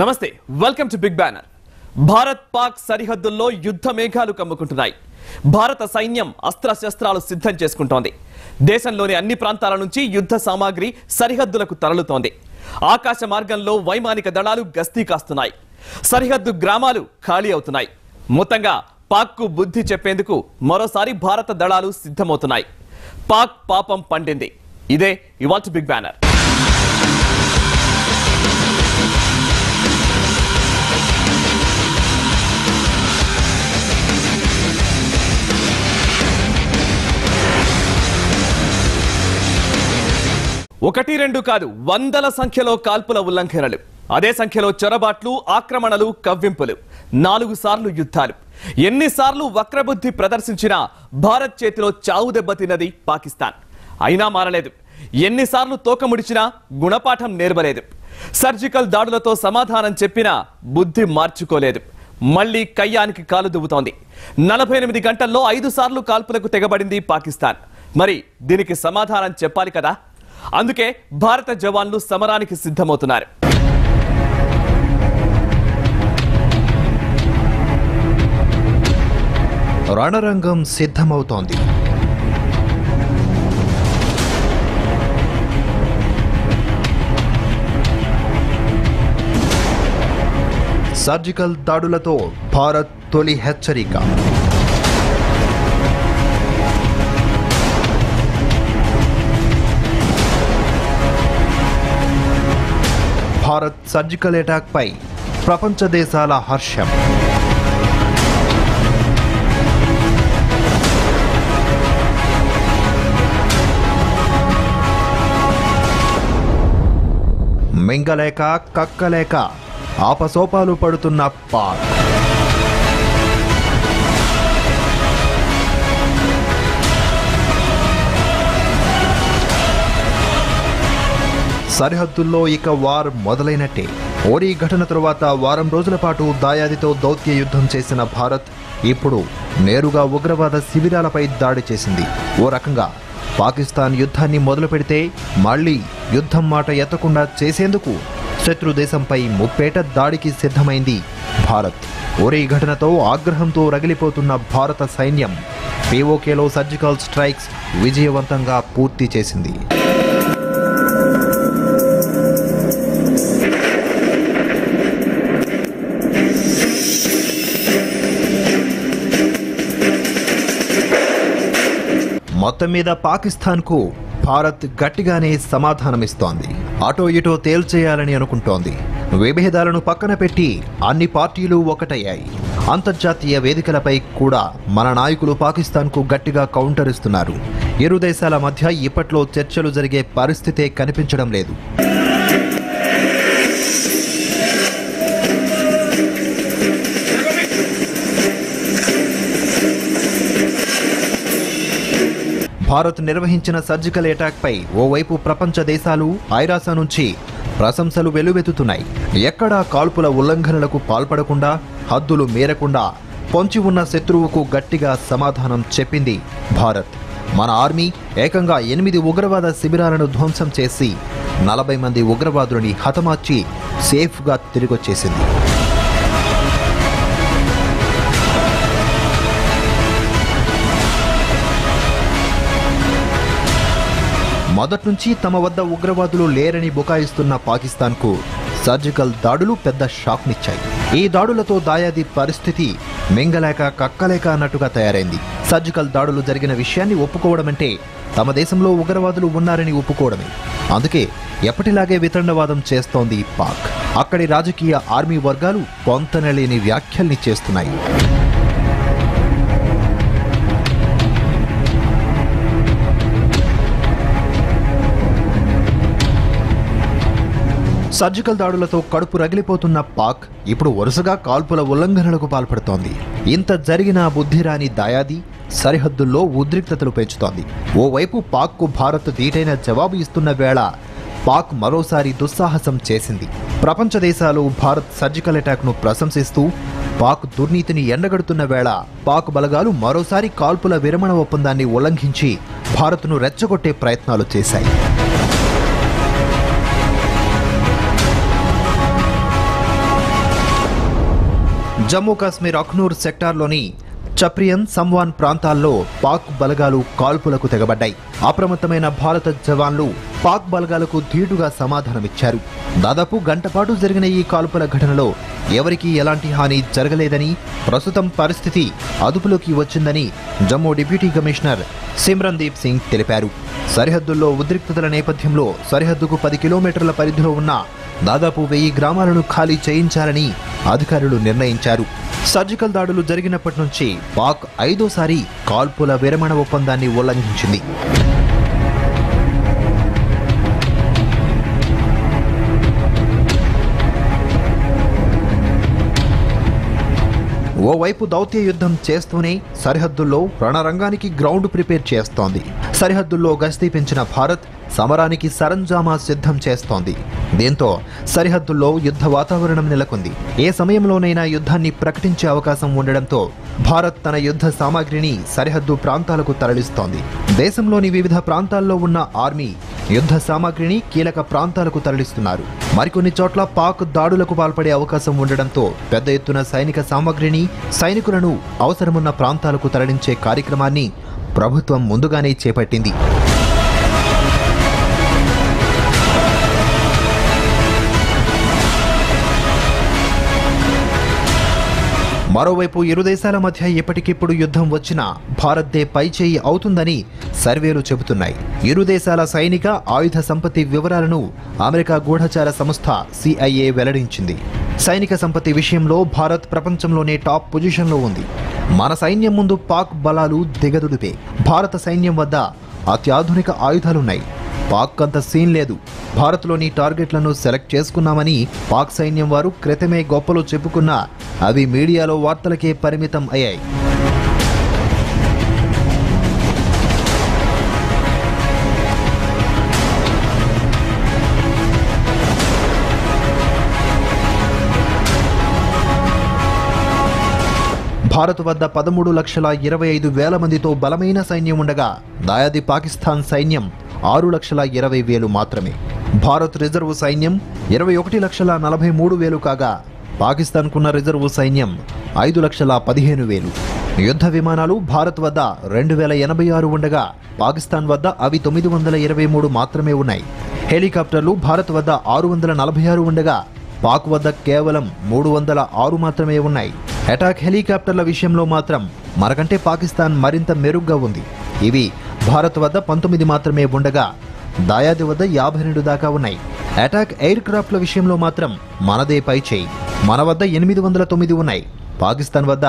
నమస్తే welcome to big banner. Bharat Pak సరిహద్దుల్లో యుద్ధ మేఘాలు కమ్ముకుంటున్నాయి. భారత సైన్యం అస్త్రశస్త్రాలు సిద్ధం చేసుకుంటోంది. దేశంలోని అన్ని ప్రాంతాల నుంచి యుద్ధ సామాగ్రి సరిహద్దులకు తరలుతోంది. ఆకాశ మార్గంలో వైమానిక దళాలు గస్తీ కాస్తున్నాయి. సరిహద్దు గ్రామాలు ఖాళీ అవుతున్నాయి. మొత్తంగా పాక్కు బుద్ధి చెప్పేందుకు మరోసారి భారత దళాలు సిద్ధమవుతున్నాయి. పాక్ పాపం పండింది. ఇదే ఇవాల్టి బిగ్ బ్యానర్. ఒకటి రెండు కాదు, వందల సంఖ్యలో కాల్పుల ఉల్లంఘనలు, అదే సంఖ్యలో చొరబాట్లు, ఆక్రమణలు, కవ్వింపులు, 4 సార్లు యుద్ధాలు. ఎన్నిసార్లు వక్రబుద్ధి ప్రదర్శించినా భారత్ చేతిలో చావు దెబ్బతిన్నది పాకిస్తాన్. అయినా మారలేదు. ఎన్నిసార్లు తోకముడిచినా గుణపాఠం నేర్వలేదు. సర్జికల్ దాడులతో సమాధానం చెప్పినా బుద్ధి మార్చుకోలేదు. మళ్లీ కయ్యానికి కాలు దువ్వుతోంది. 48 గంటల్లో 5 సార్లు కాల్పులకు తెగబడింది పాకిస్తాన్. మరి దీనికి సమాధానం చెప్పాలి కదా. అందుకే భారత జవాన్లు సమరానికి సిద్ధమవుతున్నారు. రణరంగం సిద్ధమవుతోంది. సర్జికల్ దాడులతో భారత్ తొలి హెచ్చరిక. భారత్ సర్జికల్ అటాక్ పై ప్రపంచ దేశాల హర్షం. మింగలేక కక్కలేక ఆపసోపాలు పడుతున్న పాక్. సరిహద్దుల్లో ఇక వార్ మొదలైనట్టే. ఓరీ ఘటన తరువాత వారం రోజుల పాటు దాయాదితో దౌత్య యుద్ధం చేసిన భారత్ ఇప్పుడు నేరుగా ఉగ్రవాద శిబిరాలపై దాడి చేసింది. ఓ రకంగా పాకిస్తాన్ యుద్ధాన్ని మొదలు పెడితే మళ్లీ యుద్ధం మాట ఎత్తకుండా చేసేందుకు శత్రు దేశంపై ముప్పేట దాడికి సిద్ధమైంది భారత్. ఓరీ ఘటనతో ఆగ్రహంతో రగిలిపోతున్న భారత సైన్యం పీఓకేలో సర్జికల్ స్ట్రైక్స్ విజయవంతంగా పూర్తి చేసింది. మొత్తం మీద పాకిస్తాన్కు భారత్ గట్టిగానే సమాధానమిస్తోంది. అటో ఇటో తేల్చేయాలని అనుకుంటోంది. విభేదాలను పక్కన పెట్టి అన్ని పార్టీలు ఒకటయ్యాయి. అంతర్జాతీయ వేదికలపై కూడా మన నాయకులు పాకిస్తాన్కు గట్టిగా కౌంటర్ ఇస్తున్నారు. ఇరు దేశాల మధ్య ఇప్పట్లో చర్చలు జరిగే పరిస్థితే కనిపించడం లేదు. భారత్ నిర్వహించిన సర్జికల్ అటాక్ పై ఓవైపు ప్రపంచ దేశాలు ఐరాస నుంచి ప్రశంసలు వెల్లువెత్తుతున్నాయి. ఎక్కడా కాల్పుల ఉల్లంఘనలకు పాల్పడకుండా, హద్దులు మీరకుండా పొంచి ఉన్న శత్రువుకు గట్టిగా సమాధానం చెప్పింది భారత్. మన ఆర్మీ ఏకంగా 8 ఉగ్రవాద శిబిరాలను ధ్వంసం చేసి 40 మంది ఉగ్రవాదులని హతమార్చి సేఫ్గా తిరిగొచ్చేసింది. మొదట్నుంచి తమ వద్ద ఉగ్రవాదులు లేరని బుకాయిస్తున్న పాకిస్తాన్కు సర్జికల్ దాడులు పెద్ద షాక్నిచ్చాయి. ఈ దాడులతో దాయాది పరిస్థితి మింగలేక కక్కలేక అన్నట్టుగా తయారైంది. సర్జికల్ దాడులు జరిగిన విషయాన్ని ఒప్పుకోవడమంటే తమ దేశంలో ఉగ్రవాదులు ఉన్నారని ఒప్పుకోవడమే. అందుకే ఎప్పటిలాగే వితండవాదం చేస్తోంది పాక్. అక్కడి రాజకీయ ఆర్మీ వర్గాలు పొంతనలేని వ్యాఖ్యల్ని చేస్తున్నాయి. సర్జికల్ దాడులతో కడుపు రగిలిపోతున్న పాక్ ఇప్పుడు వరుసగా కాల్పుల ఉల్లంఘనలకు పాల్పడుతోంది. ఇంత జరిగినా బుద్ధిరాని దాయాది సరిహద్దుల్లో ఉద్రిక్తతలు పెంచుతోంది. ఓవైపు పాక్కు భారత్ ధీటైన జవాబు ఇస్తున్న వేళ పాక్ మరోసారి దుస్సాహసం చేసింది. ప్రపంచ దేశాలు భారత్ సర్జికల్ అటాక్ను ప్రశంసిస్తూ పాక్ దుర్నీతిని ఎండగడుతున్న వేళ పాక్ బలగాలు మరోసారి కాల్పుల విరమణ ఒప్పందాన్ని ఉల్లంఘించి భారత్ను రెచ్చగొట్టే ప్రయత్నాలు చేశాయి. జమ్మూ కాశ్మీర్ అఖ్నూర్ సెక్టార్లోని చప్రియన్ సంవాన్ ప్రాంతాల్లో పాక్ బలగాలు కాల్పులకు తెగబడ్డాయి. అప్రమత్తమైన భారత జవాన్లు పాక్ బలగాలకు ధీటుగా సమాధానమిచ్చారు. దాదాపు గంటపాటు జరిగిన ఈ కాల్పుల ఘటనలో ఎవరికీ ఎలాంటి హాని జరగలేదని, ప్రస్తుతం పరిస్థితి అదుపులోకి వచ్చిందని జమ్మూ డిప్యూటీ కమిషనర్ సిమ్రన్దీప్ సింగ్ తెలిపారు. సరిహద్దుల్లో ఉద్రిక్తతల నేపథ్యంలో సరిహద్దుకు 10 కిలోమీటర్ల పరిధిలో ఉన్న దాదాపు 1000 గ్రామాలను ఖాళీ చేయించాలని అధికారులు నిర్ణయించారు. సర్జికల్ దాడులు జరిగినప్పటి నుంచి పాక్ 5వ కాల్పుల విరమణ ఒప్పందాన్ని ఉల్లంఘించింది. ఓవైపు దౌత్య యుద్ధం చేస్తూనే సరిహద్దుల్లో రణరంగానికి గ్రౌండ్ ప్రిపేర్ చేస్తోంది. సరిహద్దుల్లో గస్తీ పెంచిన భారత్ సమరానికి సరంజామా సిద్ధం చేస్తోంది. దీంతో సరిహద్దుల్లో యుద్ధ వాతావరణం నెలకొంది. ఏ సమయంలోనైనా యుద్ధాన్ని ప్రకటించే అవకాశం ఉండడంతో భారత్ తన యుద్ధ సామాగ్రిని సరిహద్దు ప్రాంతాలకు తరలిస్తోంది. దేశంలోని వివిధ ప్రాంతాల్లో ఉన్న ఆర్మీ యుద్ధ సామాగ్రిని కీలక ప్రాంతాలకు తరలిస్తున్నారు. మరికొన్ని చోట్ల పాక్ దాడులకు పాల్పడే అవకాశం ఉండడంతో పెద్ద ఎత్తున సైనిక సామాగ్రిని, సైనికులను అవసరమున్న ప్రాంతాలకు తరలించే కార్యక్రమాన్ని ప్రభుత్వం ముందుగానే చేపట్టింది. మరోవైపు ఇరు దేశాల మధ్య ఎప్పటికిప్పుడు యుద్ధం వచ్చినా భారత్దే పైచేయి అవుతుందని సర్వేలు చెబుతున్నాయి. ఇరు దేశాల సైనిక, ఆయుధ సంపత్తి వివరాలను అమెరికా గూఢచార సంస్థ CIA వెల్లడించింది. సైనిక సంపత్తి విషయంలో భారత్ ప్రపంచంలోనే టాప్ పొజిషన్లో ఉంది. మన సైన్యం ముందు పాక్ బలాలు దిగదుడిపే. భారత సైన్యం వద్ద అత్యాధునిక ఆయుధాలున్నాయి. పాక్ అంత సీన్ లేదు. భారత్లోని టార్గెట్లను సెలెక్ట్ చేసుకున్నామని పాక్ సైన్యం వారు క్రితమే గొప్పలు చెప్పుకున్నా అవి మీడియాలో వార్తలకే పరిమితం అయ్యాయి. భారత్ వద్ద 13,25,000 మందితో బలమైన సైన్యం ఉండగా దాయాది పాకిస్తాన్ సైన్యం 6,20,000 మాత్రమే. భారత్ రిజర్వు సైన్యం 21,43,000 కాగా పాకిస్తాన్కున్న రిజర్వు సైన్యం 5,15,000. యుద్ధ విమానాలు భారత్ వద్ద 2,086 ఉండగా పాకిస్తాన్ వద్ద అవి 923 మాత్రమే ఉన్నాయి. హెలికాప్టర్లు భారత్ వద్ద 646 ఉండగా పాక్ వద్ద కేవలం 306 మాత్రమే ఉన్నాయి. అటాక్ హెలికాప్టర్ల విషయంలో మాత్రం మనకంటే పాకిస్తాన్ మరింత మెరుగ్గా ఉంది. ఇవి భారత్ వద్ద 19 మాత్రమే ఉండగా దాయాది వద్ద 52 దాకా ఉన్నాయి. అటాక్ ఎయిర్ క్రాఫ్ట్ల విషయంలో మాత్రం మనదే పై చేయి. మన వద్ద 809 ఉన్నాయి. పాకిస్తాన్ వద్ద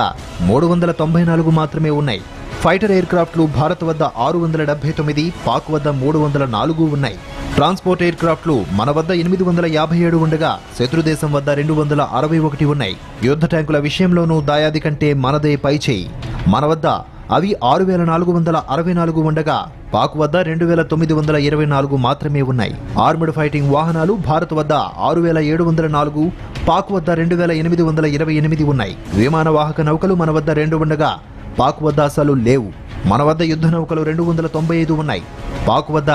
394 మాత్రమే ఉన్నాయి. ఫైటర్ ఎయిర్ క్రాఫ్ట్లు భారత్ వద్ద 679, పాక్ వద్ద 304 ఉన్నాయి. ట్రాన్స్పోర్ట్ ఎయిర్ క్రాఫ్ట్లు మన వద్ద 857 ఉండగా శత్రుదేశం వద్ద 261 ఉన్నాయి. యుద్ధ ట్యాంకుల విషయంలోనూ దాయాది కంటే మనదే పై చేయి. మన వద్ద అవి 6,464 ఉండగా పాక్ వద్ద 2,924 మాత్రమే ఉన్నాయి. ఆర్మడ్ ఫైటింగ్ వాహనాలు భారత్ వద్ద 6,704, పాక్ వద్ద 2,828 ఉన్నాయి. విమాన వాహక నౌకలు మన వద్ద 2 ఉండగా పాక్ వద్ద అసలు లేవు. మన వద్ద యుద్ధ నౌకలు 295 ఉన్నాయి. పాక్ వద్ద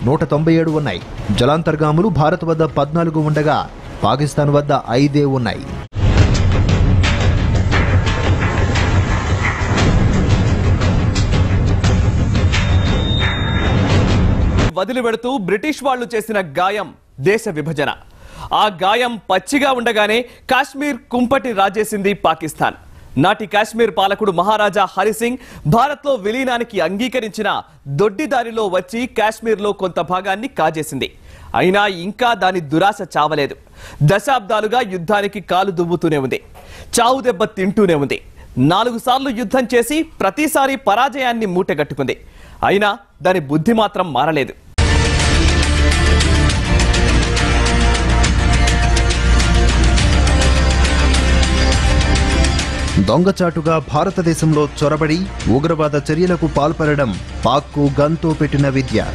197 ఉన్నాయి. జలాంతర్గాములు భారత్ వద్ద 14 ఉండగా పాకిస్తాన్ వద్ద 5 ఉన్నాయి. వదిలిపెడుతూ బ్రిటిష్ వాళ్లు చేసిన గాయం దేశ విభజన. ఆ గాయం పచ్చిగా ఉండగానే కాశ్మీర్ కుంపటి రాజేసింది పాకిస్తాన్. నాటి కాశ్మీర్ పాలకుడు మహారాజా హరిసింగ్ భారత్లో విలీనానికి అంగీకరించిన దొడ్డిదారిలో వచ్చి కాశ్మీర్లో కొంత భాగాన్ని కాజేసింది. అయినా ఇంకా దాని దురాశ చావలేదు. దశాబ్దాలుగా యుద్ధానికి కాలు దువ్వుతూనే ఉంది. చావు దెబ్బ తింటూనే ఉంది. 4 సార్లు యుద్ధం చేసి ప్రతిసారి పరాజయాన్ని మూటగట్టుకుంది. అయినా దాని బుద్ధి మాత్రం మారలేదు. దొంగచాటుగా భారతదేశంలో చొరబడి ఉగ్రవాద చర్యలకు పాల్పడడం పాక్కు గన్తో పెట్టిన విద్య.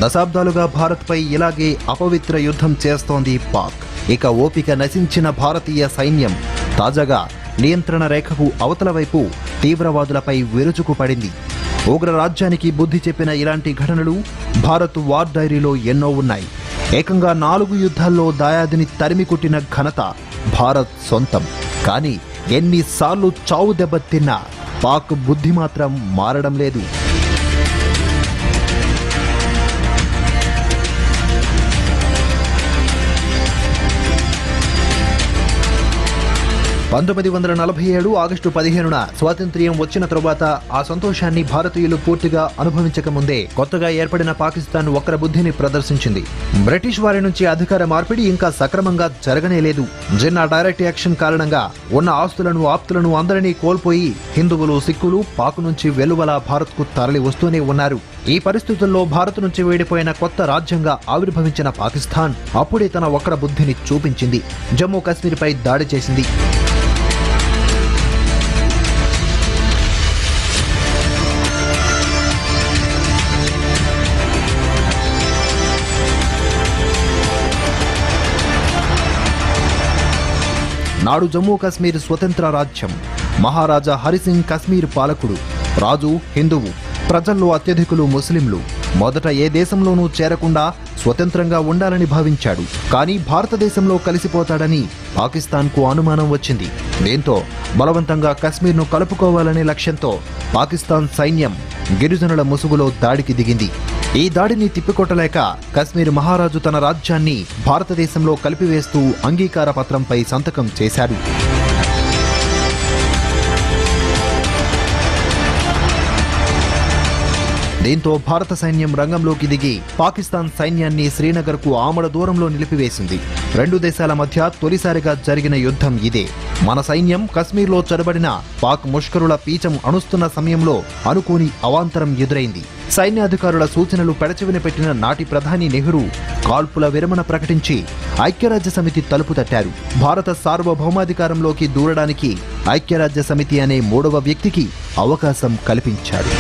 దశాబ్దాలుగా భారత్పై ఇలాగే అపవిత్ర యుద్ధం చేస్తోంది పాక్. ఇక ఓపిక నశించిన భారతీయ సైన్యం తాజాగా నియంత్రణ రేఖకు అవతల వైపు తీవ్రవాదులపై విరుచుకు పడింది. ఉగ్రరాజ్యానికి బుద్ధి చెప్పిన ఇలాంటి ఘటనలు భారత్ వార్ డైరీలో ఎన్నో ఉన్నాయి. ఏకంగా 4 యుద్ధాల్లో దాయాదిని తరిమి కొట్టిన ఘనత భారత్ సొంతం. కానీ ఎన్నిసార్లు చావు దెబ్బతిన్నా పాక్ బుద్ధి మాత్రం మారడం లేదు. 1947 ఆగస్టు 15న స్వాతంత్ర్యం వచ్చిన తరువాత ఆ సంతోషాన్ని భారతీయులు పూర్తిగా అనుభవించకముందే కొత్తగా ఏర్పడిన పాకిస్తాన్ వక్ర బుద్ధిని ప్రదర్శించింది. బ్రిటిష్ వారి నుంచి అధికార మార్పిడి ఇంకా సక్రమంగా జరగనేలేదు. జిన్నా డైరెక్ట్ యాక్షన్ కారణంగా ఉన్న ఆస్తులను ఆప్తులను అందరినీ కోల్పోయి హిందువులు సిక్కులు పాక్ నుంచి వెలువలా భారత్కు తరలి వస్తూనే ఉన్నారు. ఈ పరిస్థితుల్లో భారత్ నుంచి వేడిపోయిన కొత్త రాజ్యంగా ఆవిర్భవించిన పాకిస్తాన్ అప్పుడే తన వక్ర బుద్ధిని చూపించింది. జమ్మూ కాశ్మీర్పై దాడి చేసింది. నాడు జమ్మూ కాశ్మీర్ స్వతంత్ర రాజ్యం. మహారాజా హరిసింగ్ కశ్మీర్ పాలకుడు. రాజు హిందువు, ప్రజల్లో అత్యధికులు ముస్లింలు. మొదట ఏ దేశంలోనూ చేరకుండా స్వతంత్రంగా ఉండాలని భావించాడు. కానీ భారతదేశంలో కలిసిపోతాడని పాకిస్తాన్కు అనుమానం వచ్చింది. దీంతో బలవంతంగా కశ్మీర్ను కలుపుకోవాలనే లక్ష్యంతో పాకిస్తాన్ సైన్యం గిరిజనుల ముసుగులో దాడికి దిగింది. ఈ దాడిని తిప్పికొట్టలేక కశ్మీర్ మహారాజు తన రాజ్యాన్ని భారతదేశంలో కలిపివేస్తూ అంగీకార పత్రంపై సంతకం చేశాడు. దీంతో భారత సైన్యం రంగంలోకి దిగి పాకిస్తాన్ సైన్యాన్ని శ్రీనగర్కు ఆమడ దూరంలో నిలిపివేసింది. రెండు దేశాల మధ్య తొలిసారిగా జరిగిన యుద్ధం ఇదే. మన సైన్యం కశ్మీర్లో చొరబడిన పాక్ ముష్కరుల పీచం అణుస్తున్న సమయంలో అనుకోని అవాంతరం ఎదురైంది. సైన్యాధికారుల సూచనలు పెడచెవిన పెట్టిన నాటి ప్రధాని నెహ్రూ కాల్పుల విరమణ ప్రకటించి ఐక్యరాజ్య సమితి తలుపు తట్టారు. భారత సార్వభౌమాధికారంలోకి దూరడానికి ఐక్యరాజ్య సమితి అనే మూడవ వ్యక్తికి అవకాశం కల్పించాడు.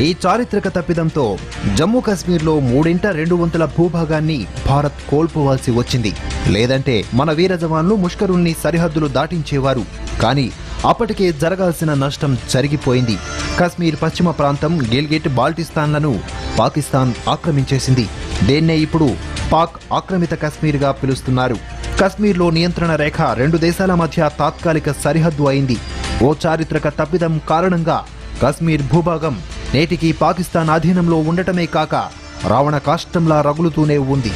ఈ చారిత్రక తప్పిదంతో జమ్మూ కాశ్మీర్లో 3/2 భూభాగాన్ని భారత్ కోల్పోవాల్సి వచ్చింది. లేదంటే మన వీర జవాన్లు ముష్కరుల్ని సరిహద్దులు దాటించేవారు. కానీ అప్పటికే జరగాల్సిన నష్టం జరిగిపోయింది. కశ్మీర్ పశ్చిమ ప్రాంతం గిల్గిట్ బాల్టిస్తాన్లను పాకిస్తాన్ ఆక్రమించేసింది. దీన్నే ఇప్పుడు పాక్ ఆక్రమిత కశ్మీర్గా పిలుస్తున్నారు. కశ్మీర్లో నియంత్రణ రేఖ రెండు దేశాల మధ్య తాత్కాలిక సరిహద్దు అయింది. ఓ చారిత్రక తప్పిదం కారణంగా కశ్మీర్ భూభాగం నేటికి పాకిస్తాన్ అధీనంలో ఉండటమే కాక రావణ కాష్టంలా రగులుతూనే ఉంది.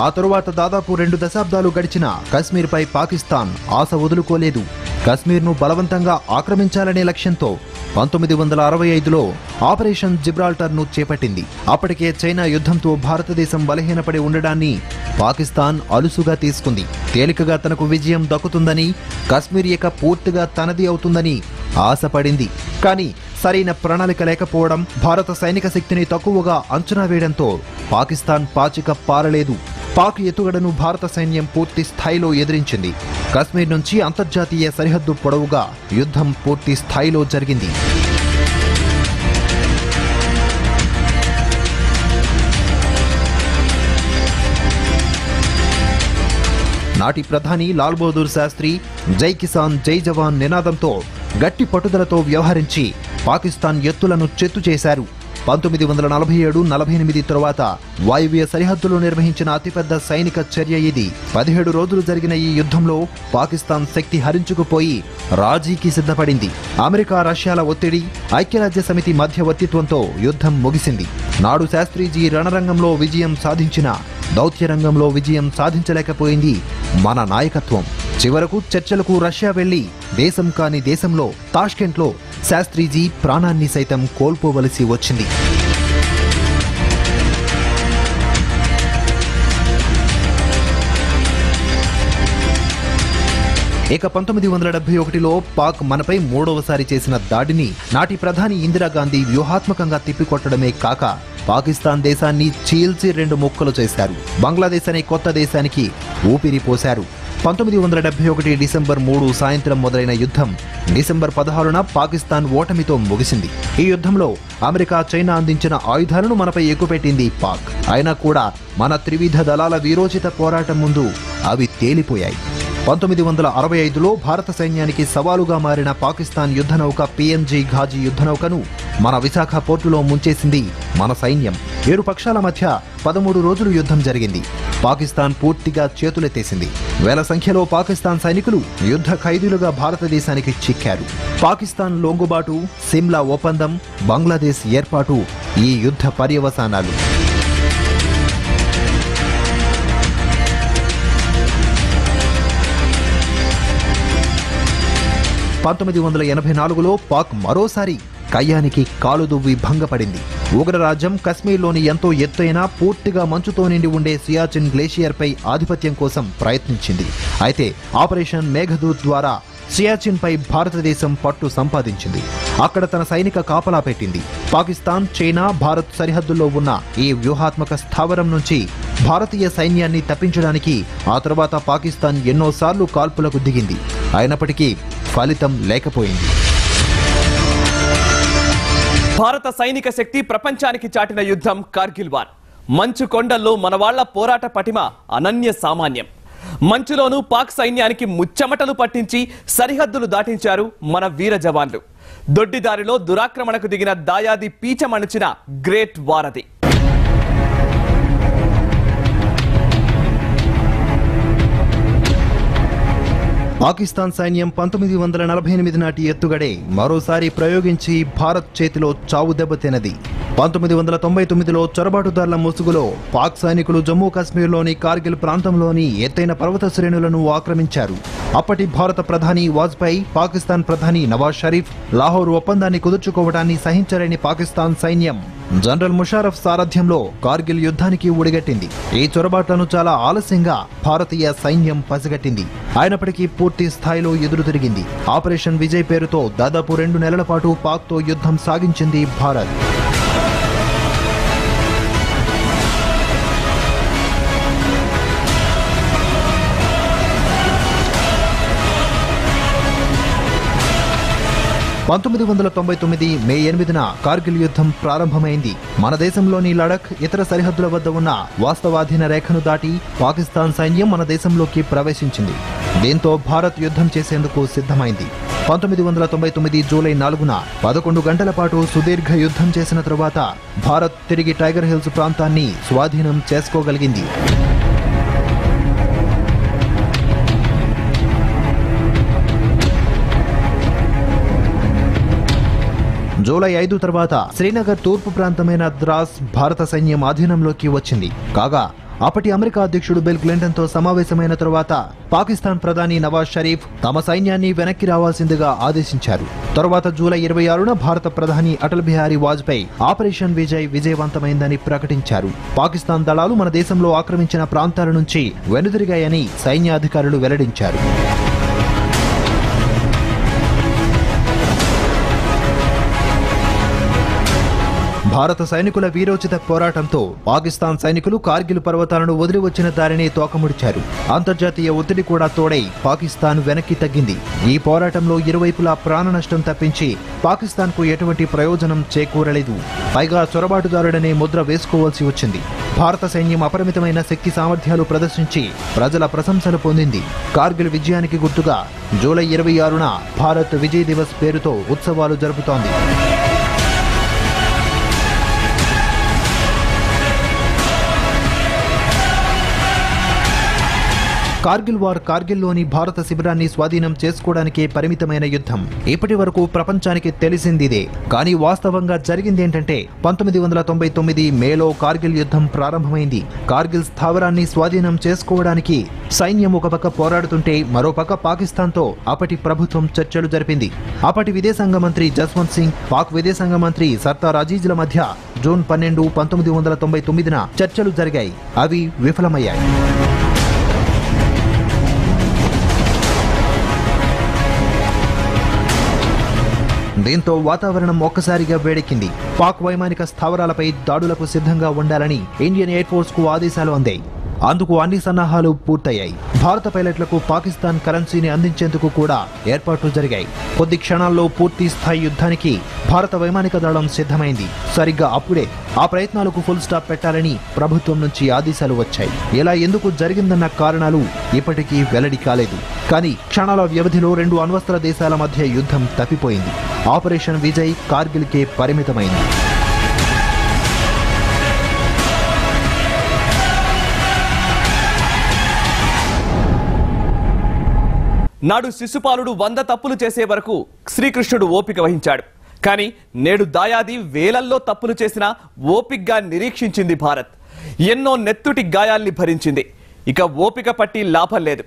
ఆ తరువాత దాదాపు 2 దశాబ్దాలు గడిచిన కశ్మీర్పై పాకిస్తాన్ ఆశ వదులుకోలేదు. కశ్మీర్ను బలవంతంగా ఆక్రమించాలనే లక్ష్యంతో 1965లో ఆపరేషన్ జిబ్రాల్టర్ను చేపట్టింది. అప్పటికే చైనా యుద్ధంతో భారతదేశం బలహీనపడి ఉండడాన్ని పాకిస్తాన్ అలుసుగా తీసుకుంది. తేలికగా తనకు విజయం దక్కుతుందని, కశ్మీర్ ఇక పూర్తిగా తనది అవుతుందని ఆశపడింది. కానీ సరైన ప్రణాళిక లేకపోవడం, భారత సైనిక శక్తిని తక్కువగా అంచనా వేయడంతో పాకిస్తాన్ పాచిక పారలేదు. పాక్ ఎత్తుగడను భారత సైన్యం పూర్తి స్థాయిలో ఎదిరించింది. కశ్మీర్ నుంచి అంతర్జాతీయ సరిహద్దు పొడవుగా యుద్ధం పూర్తి స్థాయిలో జరిగింది. నాటి ప్రధాని లాల్ బహదూర్ శాస్త్రి జై కిసాన్ జై జవాన్ నినాదంతో గట్టి పట్టుదలతో వ్యవహరించి పాకిస్తాన్ ఎత్తులను చెత్తు చేశారు. 1947-48 తరువాత వాయువ్య సరిహద్దులో నిర్వహించిన అతిపెద్ద సైనిక చర్య ఇది. 17 రోజులు జరిగిన ఈ యుద్ధంలో పాకిస్తాన్ శక్తి హరించుకుపోయి రాజీకి సిద్ధపడింది. అమెరికా రష్యాల ఒత్తిడి, ఐక్యరాజ్య సమితి మధ్యవర్తిత్వంతో యుద్ధం ముగిసింది. నాడు శాస్త్రీజీ రణరంగంలో విజయం సాధించిన దౌత్యరంగంలో విజయం సాధించలేకపోయింది మన నాయకత్వం. చివరకు చర్చలకు రష్యా వెళ్లి దేశం కాని దేశంలో తాష్కెంట్లో శాస్త్రీజీ ప్రాణాన్ని సైతం కోల్పోవలసి వచ్చింది. ఇక 1971లో పాక్ మనపై మూడవసారి చేసిన దాడిని నాటి ప్రధాని ఇందిరాగాంధీ వ్యూహాత్మకంగా తిప్పికొట్టడమే కాక పాకిస్తాన్ దేశాన్ని చీల్చి 2 ముక్కలు చేశారు. బంగ్లాదేశ్ అనే కొత్త దేశానికి ఊపిరి పోశారు. 1971 డిసెంబర్ 3 సాయంత్రం మొదలైన యుద్ధం డిసెంబర్ 16న పాకిస్తాన్ ఓటమితో ముగిసింది. ఈ యుద్ధంలో అమెరికా, చైనా అందించిన ఆయుధాలను మనపై ఎక్కుపెట్టింది పాక్. అయినా కూడా మన త్రివిధ దళాల వీరోచిత పోరాటం ముందు అవి తేలిపోయాయి. 1965లో భారత సైన్యానికి సవాలుగా మారిన పాకిస్తాన్ యుద్ధనౌక PNG ఘాజీ యుద్ధనౌకను మన విశాఖ పోర్టులో ముంచేసింది మన సైన్యం. ఇరు పక్షాల మధ్య 13 రోజులు యుద్ధం జరిగింది. పాకిస్తాన్ పూర్తిగా చేతులెత్తేసింది. వేల సంఖ్యలో పాకిస్తాన్ సైనికులు యుద్ధ ఖైదీలుగా భారతదేశానికి చిక్కారు. పాకిస్తాన్ లొంగుబాటు, సిమ్లా ఒప్పందం, బంగ్లాదేశ్ ఏర్పాటు ఈ యుద్ధ పర్యవసానాలు. 1984లో పాక్ మరోసారి కయ్యానికి కాలుదువ్వి భంగపడింది. ఉగ్రరాజ్యం కశ్మీర్లోని ఎంతో ఎత్తైన, పూర్తిగా మంచుతో నిండి ఉండే సియాచిన్ గ్లేషియర్పై ఆధిపత్యం కోసం ప్రయత్నించింది. అయితే ఆపరేషన్ మేఘదూత్ ద్వారా సియాచిన్పై భారతదేశం పట్టు సంపాదించింది. అక్కడ తన సైనిక కాపలా పెట్టింది. పాకిస్తాన్, చైనా, భారత్ సరిహద్దుల్లో ఉన్న ఈ వ్యూహాత్మక స్థావరం నుంచి భారతీయ సైన్యాన్ని తప్పించడానికి ఆ తర్వాత పాకిస్తాన్ ఎన్నోసార్లు కాల్పులకు దిగింది. అయినప్పటికీ ఫలితం లేకపోయింది. భారత సైనిక శక్తి ప్రపంచానికి చాటిన యుద్ధం కార్గిల్ వార్. మంచు కొండల్లో మనవాళ్ల పోరాట పటిమ అనన్య సామాన్యం. మంచులోనూ పాక్ సైన్యానికి ముచ్చెమటలు పట్టించి సరిహద్దులు దాటించారు మన వీర జవాన్లు. దొడ్డిదారిలో దురాక్రమణకు దిగిన దాయాది పీచమణిచిన గ్రేట్ వారధి. పాకిస్తాన్ సైన్యం 1948 నాటి ఎత్తుగడే మరోసారి ప్రయోగించి భారత్ చేతిలో చావు దెబ్బతిన్నది. 1999లో చొరబాటుదారుల ముసుగులో పాక్ సైనికులు జమ్మూ కాశ్మీర్లోని కార్గిల్ ప్రాంతంలోని ఎత్తైన పర్వత శ్రేణులను ఆక్రమించారు. అప్పటి భారత ప్రధాని వాజ్పేయి, పాకిస్తాన్ ప్రధాని నవాజ్ షరీఫ్ లాహోర్ ఒప్పందాన్ని కుదుర్చుకోవడాన్ని సహించలేని పాకిస్తాన్ సైన్యం జనరల్ ముషారఫ్ సారథ్యంలో కార్గిల్ యుద్ధానికి ఒడిగట్టింది. ఈ చొరబాట్లను చాలా ఆలస్యంగా భారతీయ సైన్యం పసిగట్టింది. అయినప్పటికీ పూర్తి స్థాయిలో ఎదురు తిరిగింది. ఆపరేషన్ విజయ్ పేరుతో దాదాపు 2 నెలల పాటు పాక్తో యుద్ధం సాగించింది భారత్. మే 8న కార్గిల్ యుద్ధం ప్రారంభమైంది. మన దేశంలోని లడఖ్, ఇతర సరిహద్దుల వద్ద ఉన్న వాస్తవాధీన రేఖను దాటి పాకిస్తాన్ సైన్యం మన దేశంలోకి ప్రవేశించింది. దీంతో భారత్ యుద్ధం చేసేందుకు సిద్ధమైంది. 1999 జూలై 4న 11 గంటల పాటు సుదీర్ఘ యుద్ధం చేసిన తరువాత భారత్ తిరిగి టైగర్ హిల్స్ ప్రాంతాన్ని స్వాధీనం చేసుకోగలిగింది. జూలై 5 తర్వాత శ్రీనగర్ తూర్పు ప్రాంతమైన ద్రాస్ భారత సైన్యం ఆధీనంలోకి వచ్చింది. కాగా అప్పటి అమెరికా అధ్యక్షుడు బిల్ క్లింటన్తో సమావేశమైన తరువాత పాకిస్తాన్ ప్రధాని నవాజ్ షరీఫ్ తమ సైన్యాన్ని వెనక్కి రావాల్సిందిగా ఆదేశించారు. తరువాత జూలై 26న భారత ప్రధాని అటల్ బిహారీ వాజ్పేయి ఆపరేషన్ విజయ్ విజయవంతమైందని ప్రకటించారు. పాకిస్తాన్ దళాలు మన దేశంలో ఆక్రమించిన ప్రాంతాల నుంచి వెనుదిరిగాయని సైన్యాధికారులు వెల్లడించారు. భారత సైనికుల వీరోచిత పోరాటంతో పాకిస్తాన్ సైనికులు కార్గిల్ పర్వతాలను వదిలి వచ్చిన దారిని తోకముడిచారు. అంతర్జాతీయ ఒత్తిడి కూడా తోడై పాకిస్తాన్ వెనక్కి తగ్గింది. ఈ పోరాటంలో ఇరువైపులా ప్రాణ నష్టం తప్పించి పాకిస్తాన్కు ఎటువంటి ప్రయోజనం చేకూరలేదు. పైగా చొరబాటుదారుడనే ముద్ర వేసుకోవాల్సి వచ్చింది. భారత సైన్యం అపరిమితమైన శక్తి సామర్థ్యాలు ప్రదర్శించి ప్రజల ప్రశంసలు పొందింది. కార్గిల్ విజయానికి గుర్తుగా జూలై 26న భారత్ విజయ్ దివస్ పేరుతో ఉత్సవాలు జరుపుతోంది. కార్గిల్ వార్ కార్గిల్లోని భారత శిబిరాన్ని స్వాధీనం చేసుకోవడానికే పరిమితమైన యుద్ధం. ఇప్పటి వరకు ప్రపంచానికి తెలిసిందిదే. కానీ వాస్తవంగా జరిగిందేంటంటే 1999 మేలో కార్గిల్ యుద్ధం ప్రారంభమైంది. కార్గిల్ స్థావరాన్ని స్వాధీనం చేసుకోవడానికి సైన్యం ఒక పక్క పోరాడుతుంటే మరోపక్క పాకిస్తాన్తో అప్పటి ప్రభుత్వం చర్చలు జరిపింది. అప్పటి విదేశాంగ మంత్రి జస్వంత్ సింగ్, పాక్ విదేశాంగ మంత్రి సర్తార్ అజీజ్ల మధ్య జూన్ 12, 1999న చర్చలు జరిగాయి. అవి విఫలమయ్యాయి. దీంతో వాతావరణం ఒక్కసారిగా వేడెక్కింది. పాక్ వైమానిక స్థావరాలపై దాడులకు సిద్ధంగా ఉండాలని ఇండియన్ ఎయిర్ ఫోర్స్ కు ఆదేశాలు అందాయి. అందుకు అన్ని సన్నాహాలు పూర్తయ్యాయి. భారత పైలట్లకు పాకిస్తాన్ కరెన్సీని అందించేందుకు కూడా ఏర్పాట్లు జరిగాయి. కొద్ది క్షణాల్లో పూర్తి స్థాయి యుద్ధానికి భారత వైమానిక దళం సిద్ధమైంది. సరిగ్గా అప్పుడే ఆ ప్రయత్నాలకు ఫుల్ స్టాప్ పెట్టాలని ప్రభుత్వం నుంచి ఆదేశాలు వచ్చాయి. ఇలా ఎందుకు జరిగిందన్న కారణాలు ఇప్పటికీ వెల్లడి కాలేదు. కానీ క్షణాల వ్యవధిలో 2 అణ్వస్త్ర దేశాల మధ్య యుద్ధం తప్పిపోయింది. ఆపరేషన్ విజయ్ కార్గిల్కే పరిమితమైంది. నాడు శిశుపాలుడు 100 తప్పులు చేసే వరకు శ్రీకృష్ణుడు ఓపిక వహించాడు. కానీ నేడు దాయాది వేలల్లో తప్పులు చేసినా ఓపికగా నిరీక్షించింది భారత్. ఎన్నో నెత్తుటి గాయాల్ని భరించింది. ఇక ఓపిక పట్టి లాభం లేదు.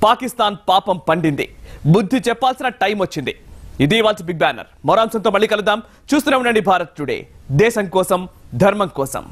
పాకిస్తాన్ పాపం పండింది. బుద్ధి చెప్పాల్సిన టైం వచ్చింది. ఇది ఇవాల్టి బిగ్ బ్యానర్. మరో అంశంతో మళ్ళీ కలుద్దాం. చూస్తూనే ఉండండి భారత్ టుడే. దేశం కోసం, ధర్మం కోసం.